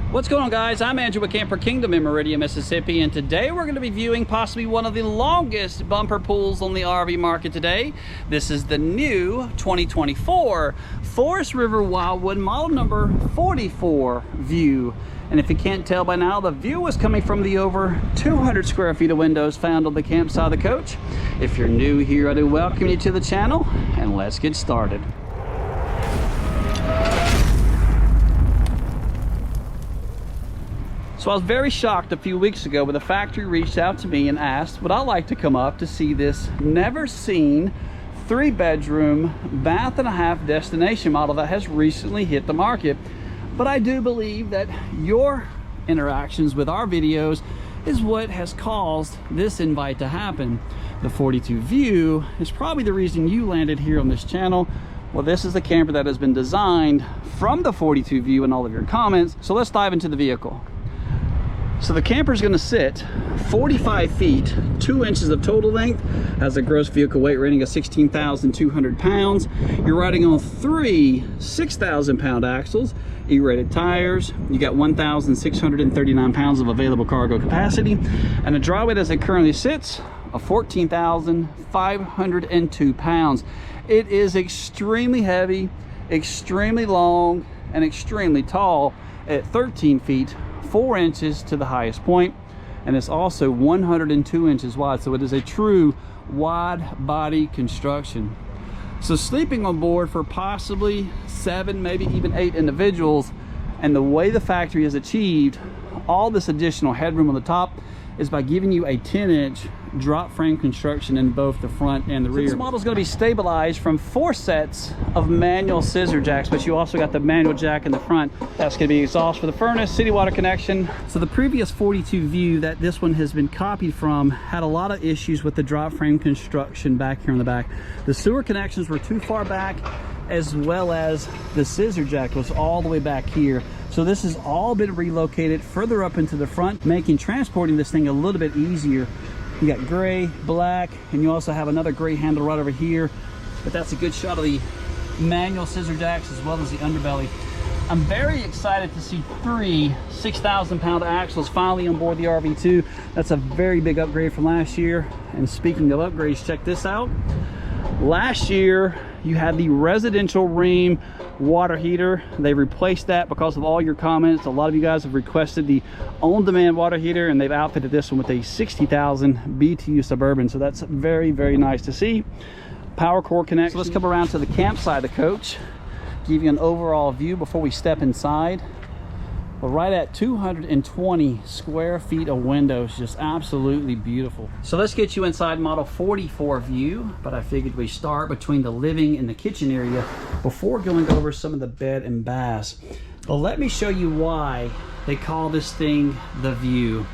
What's going on, guys? I'm Andrew with Camper Kingdom in Meridian, Mississippi, and today we're going to be viewing possibly one of the longest bumper pools on the RV market today. This is the new 2024 Forest River Wildwood model number 44 View. And if you can't tell by now, the view is coming from the over 200 square feet of windows found on the campsite of the coach. If you're new here, I do welcome you to the channel, and let's get started. So I was very shocked a few weeks ago when the factory reached out to me and asked would I like to come up to see this never seen 3-bedroom bath and a half destination model that has recently hit the market. But I do believe that your interactions with our videos is what has caused this invite to happen. The 42 View is probably the reason you landed here on this channel. Well, this is the camper that has been designed from the 42 View in all of your comments. So let's dive into the vehicle. So the camper is going to sit 45 feet, 2 inches of total length, has a gross vehicle weight rating of 16,200 pounds. You're riding on 3 6,000-pound axles, E-rated tires. You got 1,639 pounds of available cargo capacity, and a dry weight as it currently sits of 14,502 pounds. It is extremely heavy, extremely long, and extremely tall at 13 feet. 4 inches to the highest point, and it's also 102 inches wide, so it is a true wide body construction. So sleeping on board for possibly 7, maybe even 8 individuals, and the way the factory has achieved all this additional headroom on the top is by giving you a 10-inch drop frame construction in both the front and the rear. This model is going to be stabilized from 4 sets of manual scissor jacks, but you also got the manual jack in the front. That's going to be exhaust for the furnace, city water connection. So the previous 42 View that this one has been copied from had a lot of issues with the drop frame construction back here in the back. The sewer connections were too far back, as well as the scissor jack was all the way back here. So this has all been relocated further up into the front, making transporting this thing a little bit easier. You got gray, black, and you also have another gray handle right over here. But that's a good shot of the manual scissor jacks as well as the underbelly. I'm very excited to see 3 6,000-pound axles finally on board the RV2. That's a very big upgrade from last year. And speaking of upgrades, check this out. Last year, you had the residential ream water heater. They replaced that because of all your comments. A lot of you guys have requested the on-demand water heater, and they've outfitted this one with a 60,000 BTU Suburban. So that's very, very nice to see. Power cord connection. So let's come around to the campsite of the coach, give you an overall view before we step inside. We're right at 220 square feet of windows, just absolutely beautiful. So let's get you inside model 44 View, but I figured we start between the living and the kitchen area before going over some of the bed and baths. But let me show you why they call this thing the View.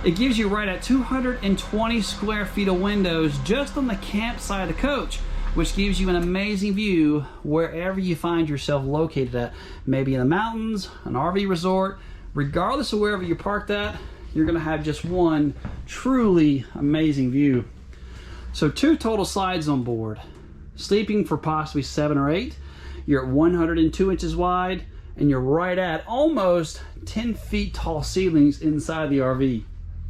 It gives you right at 220 square feet of windows just on the campsite of the coach, which gives you an amazing view wherever you find yourself located at. Maybe in the mountains, an RV resort, regardless of wherever you're parked at, you're gonna have just one truly amazing view. So 2 total sides on board. Sleeping for possibly 7 or 8. You're at 102 inches wide, and you're right at almost 10 feet tall ceilings inside the RV.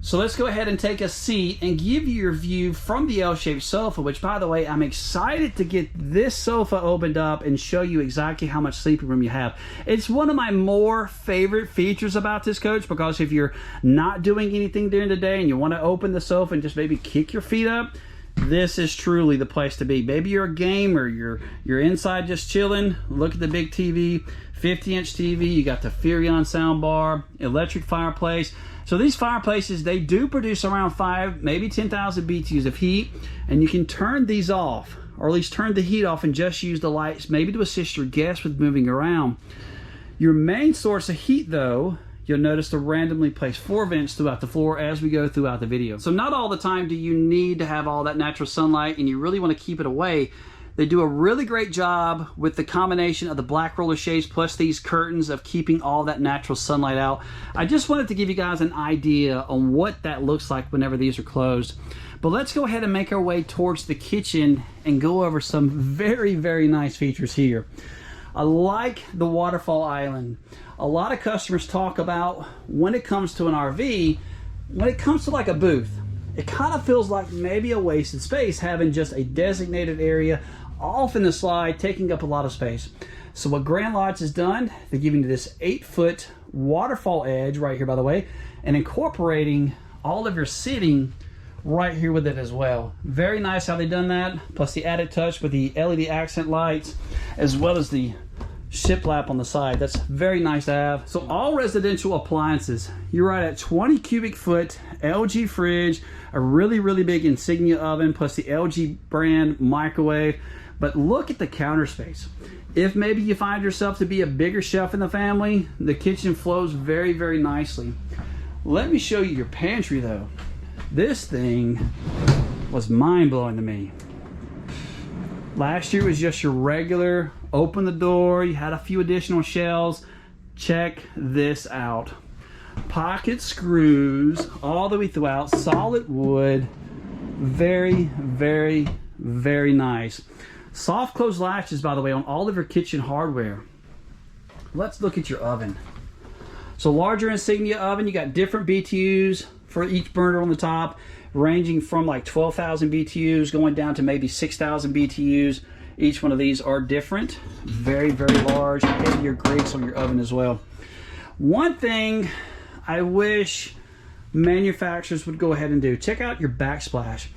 So let's go ahead and take a seat and give you your view from the L-shaped sofa, which, by the way, I'm excited to get this sofa opened up and show you exactly how much sleeping room you have. It's one of my more favorite features about this coach, because if you're not doing anything during the day and you want to open the sofa and just maybe kick your feet up, this is truly the place to be. Maybe you're a gamer, you're inside just chilling, look at the big TV, 50-inch TV, you got the Furrion soundbar, electric fireplace. So these fireplaces, they do produce around 5, maybe 10,000 BTUs of heat, and you can turn these off, or at least turn the heat off and just use the lights, maybe to assist your guests with moving around. Your main source of heat, though, you'll notice the randomly placed 4 vents throughout the floor as we go throughout the video. So not all the time do you need to have all that natural sunlight, and you really want to keep it away. They do a really great job with the combination of the black roller shades plus these curtains of keeping all that natural sunlight out. I just wanted to give you guys an idea on what that looks like whenever these are closed. But let's go ahead and make our way towards the kitchen and go over some very, very nice features here. I like the waterfall island. A lot of customers talk about when it comes to an RV, when it comes to like a booth, it kind of feels like maybe a wasted space having just a designated area off in the slide taking up a lot of space. So what Grand Lodge has done, they're giving you this 8-foot waterfall edge right here, by the way, and incorporating all of your seating right here with it as well. Very nice how they've done that, plus the added touch with the LED accent lights as well as the shiplap on the side. That's very nice to have. So all residential appliances, you're right at 20 cubic foot LG fridge, a really big Insignia oven, plus the LG brand microwave. But look at the counter space. If maybe you find yourself to be a bigger chef in the family, the kitchen flows very nicely. Let me show you your pantry though. This thing was mind-blowing to me. Last year was just your regular, open the door, you had a few additional shelves. Check this out. Pocket screws all the way throughout, solid wood, very nice. Soft close latches, by the way, on all of your kitchen hardware. Let's look at your oven. So larger Insignia oven, you got different BTUs for each burner on the top, ranging from like 12,000 BTUs going down to maybe 6,000 BTUs. Each one of these are different. Very large, heavier grates on your oven as well. One thing I wish manufacturers would go ahead and do, check out your backsplash.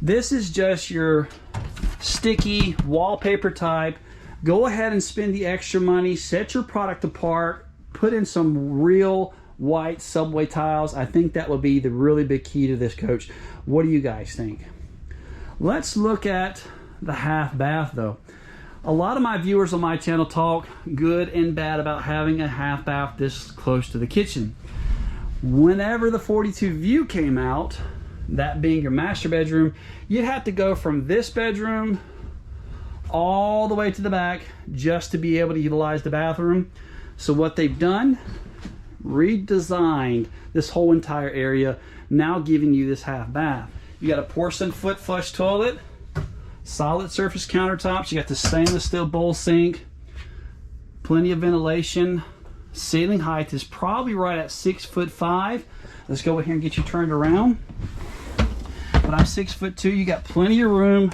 This is just your sticky wallpaper type. Go ahead and spend the extra money, set your product apart, put in some real white subway tiles. I think that would be the really big key to this coach. What do you guys think? Let's look at the half bath though. A lot of my viewers on my channel talk good and bad about having a half bath this close to the kitchen. Whenever the 42 view came out, that being your master bedroom, you'd have to go from this bedroom all the way to the back just to be able to utilize the bathroom. So what they've done, redesigned this whole entire area, now giving you this half bath. You got a porcelain foot flush toilet, solid surface countertops, you got the stainless steel bowl sink, plenty of ventilation. Ceiling height is probably right at 6'5". Let's go over here and get you turned around. But I'm 6'2", you got plenty of room.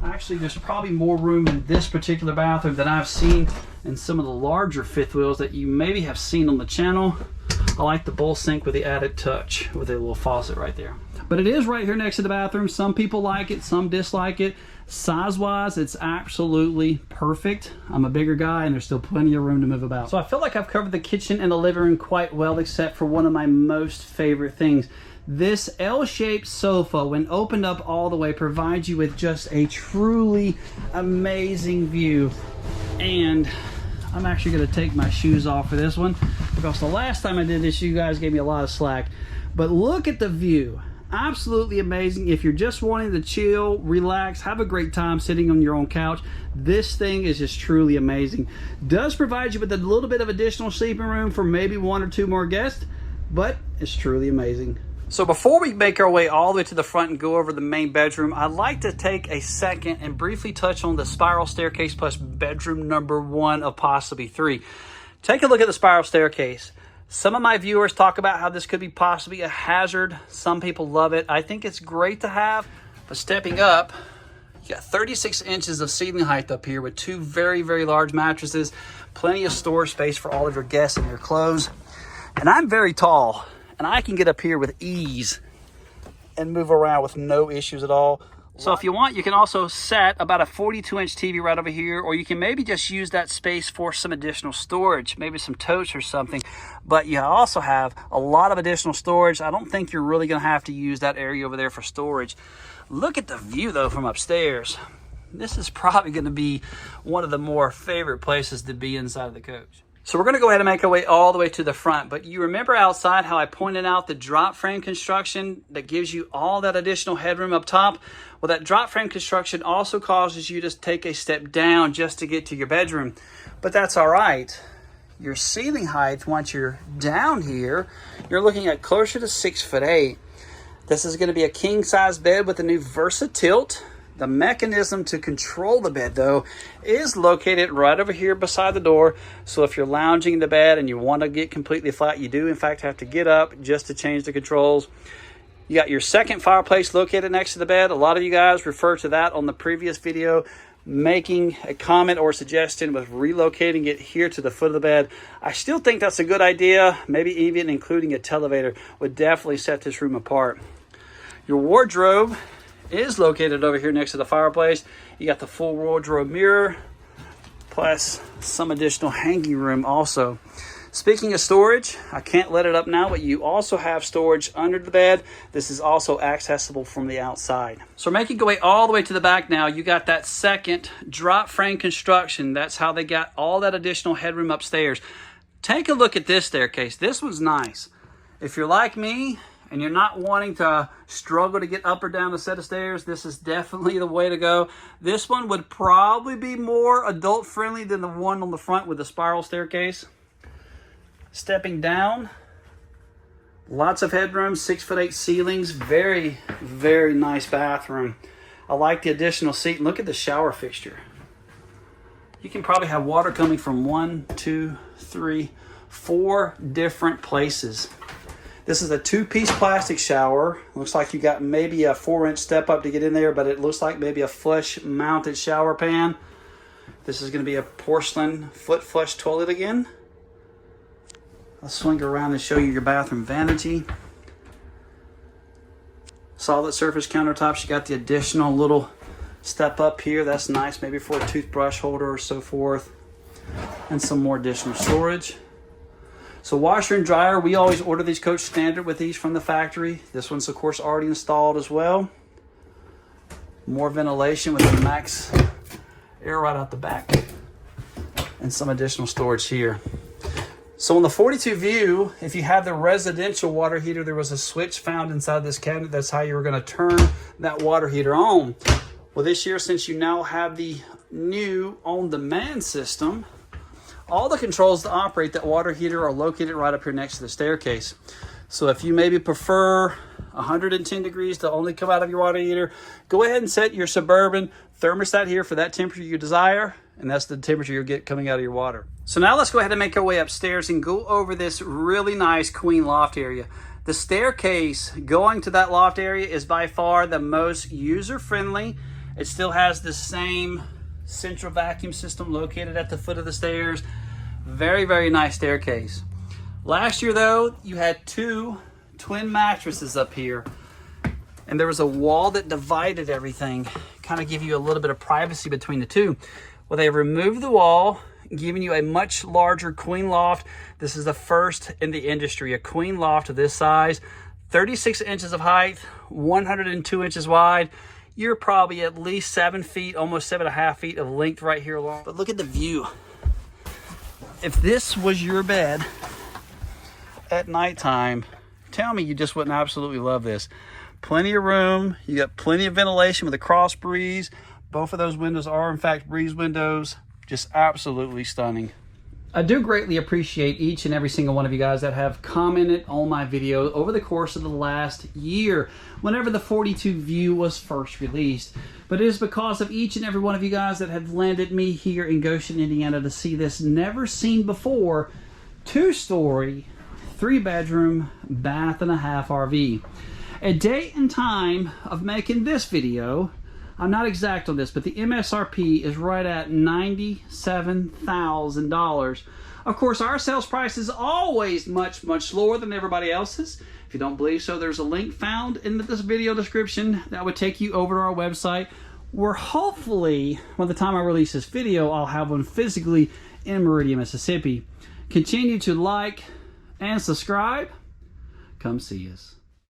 Actually, there's probably more room in this particular bathroom than I've seen in some of the larger fifth wheels that you maybe have seen on the channel. I like the bowl sink with the added touch with a little faucet right there. But it is right here next to the bathroom. Some people like it, some dislike it. Size-wise, it's absolutely perfect. I'm a bigger guy and there's still plenty of room to move about. So I feel like I've covered the kitchen and the living room quite well, except for one of my most favorite things. This L-shaped sofa, when opened up all the way, provides you with just a truly amazing view. And I'm actually going to take my shoes off for this one, because the last time I did this, you guys gave me a lot of slack. But look at the view. Absolutely amazing. If you're just wanting to chill, relax, have a great time sitting on your own couch, this thing is just truly amazing. Does provide you with a little bit of additional sleeping room for maybe 1 or 2 more guests, but it's truly amazing. So before we make our way all the way to the front and go over the main bedroom, I'd like to take a second and briefly touch on the spiral staircase plus bedroom number 1 of possibly 3. Take a look at the spiral staircase. Some of my viewers talk about how this could be possibly a hazard. Some people love it. I think it's great to have, but stepping up, you got 36 inches of ceiling height up here with 2 very large mattresses, plenty of storage space for all of your guests and your clothes. And I'm very tall, and I can get up here with ease and move around with no issues at all. So if you want, you can also set about a 42-inch TV right over here, or you can maybe just use that space for some additional storage, maybe some totes or something. But you also have a lot of additional storage. I don't think you're really going to have to use that area over there for storage. Look at the view, though, from upstairs. This is probably going to be one of the more favorite places to be inside of the coach. So we're going to go ahead and make our way all the way to the front. But you remember outside how I pointed out the drop frame construction that gives you all that additional headroom up top? Well, that drop frame construction also causes you to take a step down just to get to your bedroom. But that's all right. Your ceiling height, once you're down here, you're looking at closer to 6'8". This is going to be a king size bed with a new Versa tilt. The mechanism to control the bed, though, is located right over here beside the door. So if you're lounging in the bed and you want to get completely flat, you do in fact have to get up just to change the controls. You got your second fireplace located next to the bed. A lot of you guys refer to that on the previous video, making a comment or suggestion with relocating it here to the foot of the bed. I still think that's a good idea. Maybe even including a televator would definitely set this room apart. Your wardrobe is located over here next to the fireplace. You got the full wardrobe mirror, plus some additional hanging room also. Speaking of storage, I can't let it up now, but you also have storage under the bed. This is also accessible from the outside. So making your way all the way to the back now, you got that second drop frame construction. That's how they got all that additional headroom upstairs. Take a look at this staircase. This one's nice. If you're like me and you're not wanting to struggle to get up or down a set of stairs, this is definitely the way to go. This one would probably be more adult friendly than the one on the front with the spiral staircase. Stepping down, lots of headroom, 6'8" ceilings, very, very nice bathroom. I like the additional seat. And look at the shower fixture. You can probably have water coming from 1, 2, 3, 4 different places. This is a 2-piece plastic shower. Looks like you got maybe a 4-inch step up to get in there, but it looks like maybe a flush mounted shower pan. This is going to be a porcelain foot flush toilet again. I'll swing around and show you your bathroom vanity. Solid surface countertops. You got the additional little step up here. That's nice, maybe for a toothbrush holder or so forth. And some more additional storage. So washer and dryer, we always order these coach standard with these from the factory. This one's of course already installed as well. More ventilation with the max air right out the back. And some additional storage here. So on the 42 view, if you have the residential water heater, there was a switch found inside this cabinet. That's how you were going to turn that water heater on. Well, this year, since you now have the new on-demand system, all the controls to operate that water heater are located right up here next to the staircase. So if you maybe prefer 110 degrees to only come out of your water heater, go ahead and set your Suburban thermostat here for that temperature you desire, and that's the temperature you'll get coming out of your water. So now let's go ahead and make our way upstairs and go over this really nice queen loft area. The staircase going to that loft area is by far the most user-friendly. It still has the same central vacuum system located at the foot of the stairs. Very, very nice staircase. Last year though, you had 2 twin mattresses up here, and there was a wall that divided everything, kind of give you a little bit of privacy between the two. Well, they removed the wall, giving you a much larger queen loft. This is the first in the industry, a queen loft of this size, 36 inches of height, 102 inches wide. You're probably at least 7 feet, almost 7.5 feet of length right here long. But look at the view. If this was your bed at nighttime, tell me you just wouldn't absolutely love this. Plenty of room. You got plenty of ventilation with a cross breeze. Both of those windows are in fact breeze windows. Just absolutely stunning. I do greatly appreciate each and every single one of you guys that have commented on my video over the course of the last year, whenever the 42 view was first released. But it is because of each and every one of you guys that have landed me here in Goshen, Indiana to see this never seen before 2-story, 3-bedroom, bath and a half RV. A date and time of making this video, I'm not exact on this, but the MSRP is right at $97,000. Of course, our sales price is always much, much lower than everybody else's. If you don't believe so, there's a link found in this video description that would take you over to our website, where hopefully, by the time I release this video, I'll have one physically in Meridian, Mississippi. Continue to like and subscribe. Come see us.